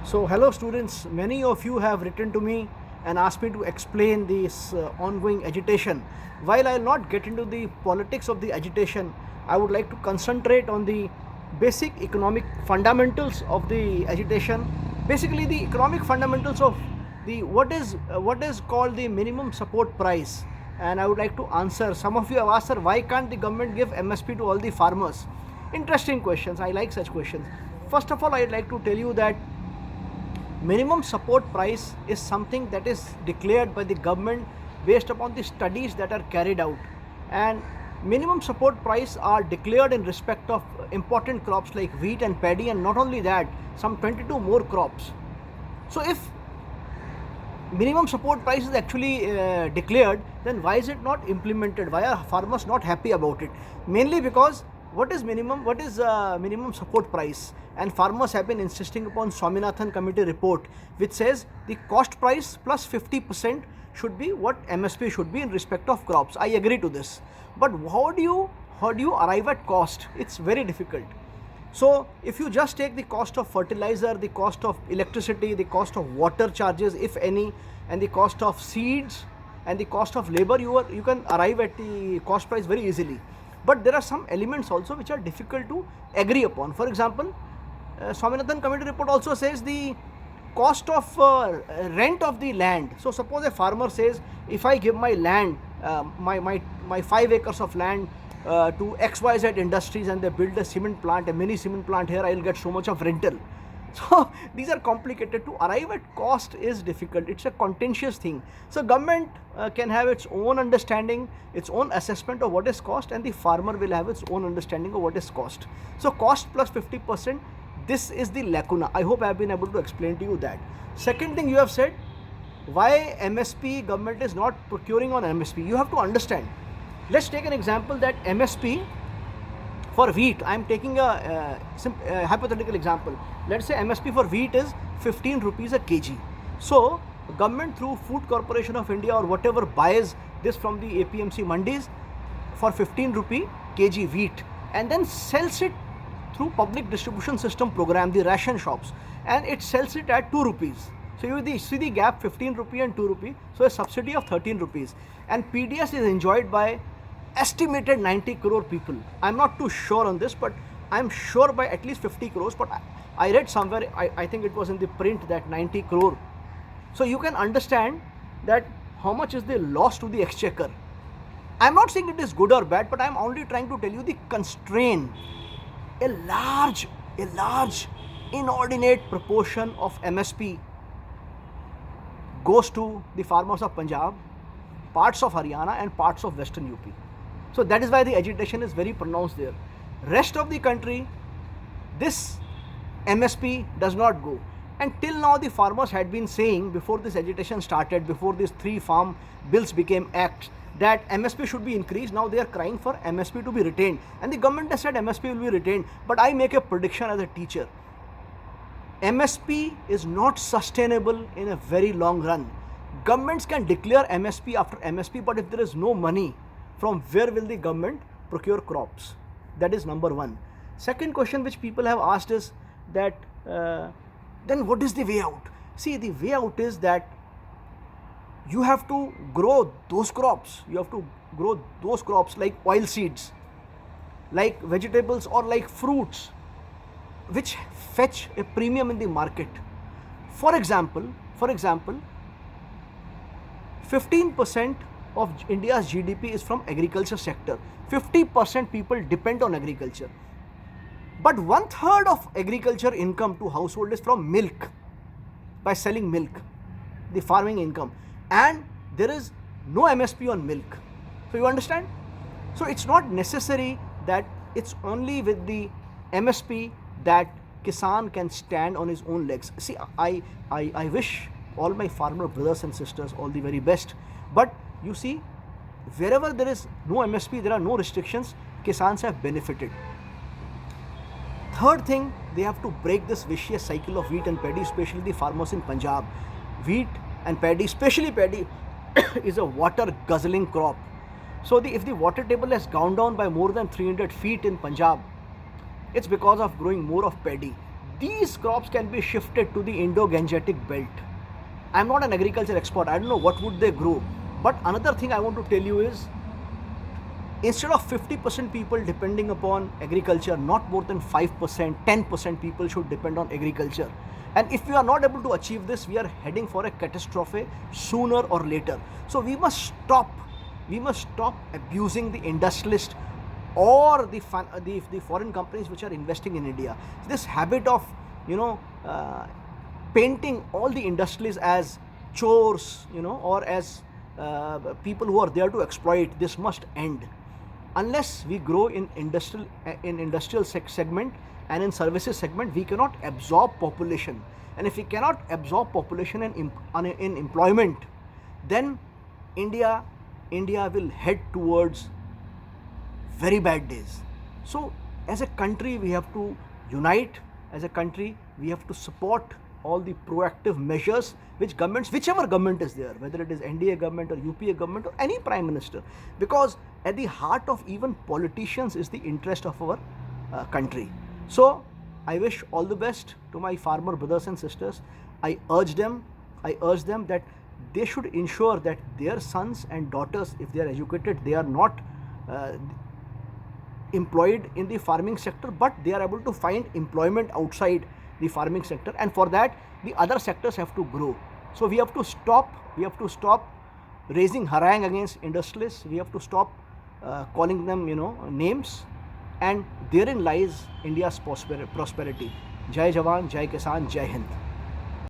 So hello students, many of you have written to me and asked me to explain this ongoing agitation. While I will not get into the politics of the agitation, I would like to concentrate on the basic economic fundamentals of the agitation. Basically the economic fundamentals of the what is called the minimum support price. And I would like to answer. Some of you have asked, sir, why can't the government give MSP to all the farmers? Interesting questions. I like such questions. First of all, I'd like to tell you that minimum support price is something that is declared by the government based upon the studies that are carried out, and minimum support price are declared in respect of important crops like wheat and paddy, and not only that, some 22 more crops. So if minimum support price is actually declared, then why is it not implemented? Why are farmers not happy about it? Mainly because what is minimum support price, and farmers have been insisting upon Swaminathan committee report, which says the cost price plus 50% should be what MSP should be in respect of crops. I agree to this, but how do you arrive at cost? It's very difficult. So if you just take the cost of fertilizer, the cost of electricity, the cost of water charges, if any, and the cost of seeds and the cost of labor, you can arrive at the cost price very easily. But there are some elements also which are difficult to agree upon. For example, Swaminathan committee report also says the cost of rent of the land. So suppose a farmer says, if I give my land, my 5 acres of land to XYZ Industries, and they build a cement plant, a mini cement plant here, I will get so much of rental. So these are complicated. To arrive at cost is difficult. It's a contentious thing. So government can have its own understanding, its own assessment of what is cost, and the farmer will have its own understanding of what is cost. So cost plus 50%, this is the lacuna. I hope I have been able to explain to you that. Second thing you have said, why MSP government is not procuring on MSP. You have to understand. Let's take an example that MSP for wheat, I am taking a hypothetical example. Let's say MSP for wheat is 15 rupees a kg. So government through Food Corporation of India or whatever buys this from the APMC mandis for 15 rupee kg wheat, and then sells it through public distribution system program, the ration shops, and it sells it at 2 rupees. So you see the gap, 15 rupee and 2 rupee, so a subsidy of 13 rupees. And PDS is enjoyed by estimated 90 crore people. I'm not too sure on this, but I'm sure by at least 50 crores, but I read somewhere, I think it was in the print, that 90 crore. So you can understand that how much is the loss to the exchequer. I'm not saying it is good or bad, but I'm only trying to tell you the constraint. A large inordinate proportion of MSP goes to the farmers of Punjab, parts of Haryana, and parts of Western UP. So that is why the agitation is very pronounced there. Rest of the country, this MSP does not go. And till now the farmers had been saying, before this agitation started, before these 3 farm bills became acts, that MSP should be increased. Now they are crying for MSP to be retained, and the government has said MSP will be retained. But I make a prediction as a teacher, MSP is not sustainable in a very long run. Governments can declare MSP after MSP, but if there is no money, from where will the government procure crops? That is number one. Second question which people have asked is that then what is the way out? See, the way out is that you have to grow those crops. You have to grow those crops like oil seeds, like vegetables, or like fruits, which fetch a premium in the market. For example, 15% of India's GDP is from agriculture sector. 50% people depend on agriculture. But 1/3 of agriculture income to household is from milk, by selling milk, the farming income. And there is no MSP on milk. So you understand? So it's not necessary that it's only with the MSP that kisan can stand on his own legs. See, I wish all my farmer brothers and sisters all the very best. But you see, wherever there is no MSP, there are no restrictions, kisans have benefited. Third thing, they have to break this vicious cycle of wheat and paddy, especially the farmers in Punjab. Wheat and paddy, especially paddy, is a water guzzling crop. So if the water table has gone down by more than 300 feet in Punjab, it's because of growing more of paddy. these crops can be shifted to the Indo-Gangetic belt. I'm not an agriculture expert, I don't know what would they grow. But another thing I want to tell you is, instead of 50% people depending upon agriculture, not more than 5%, 10% people should depend on agriculture. And if we are not able to achieve this, we are heading for a catastrophe sooner or later. So we must stop abusing the industrialist or the foreign companies which are investing in India. This habit of, painting all the industrialists as chores, or as people who are there to exploit, this must end. Unless we grow in industrial segment and in services segment, we cannot absorb population. And if we cannot absorb population in employment, then India will head towards very bad days. So as a country, we have to unite. As a country, we have to support all the proactive measures which governments, whichever government is there, whether it is NDA government or UPA government or any prime minister, because at the heart of even politicians is the interest of our country. So I wish all the best to my farmer brothers and sisters. I urge them that they should ensure that their sons and daughters, if they are educated, they are not employed in the farming sector, but they are able to find employment outside the farming sector, and for that the other sectors have to grow. So we have to stop raising harangue against industrialists. We have to stop calling them names, and therein lies India's prosperity. Jai Jawan, Jai Kisan, Jai Hind.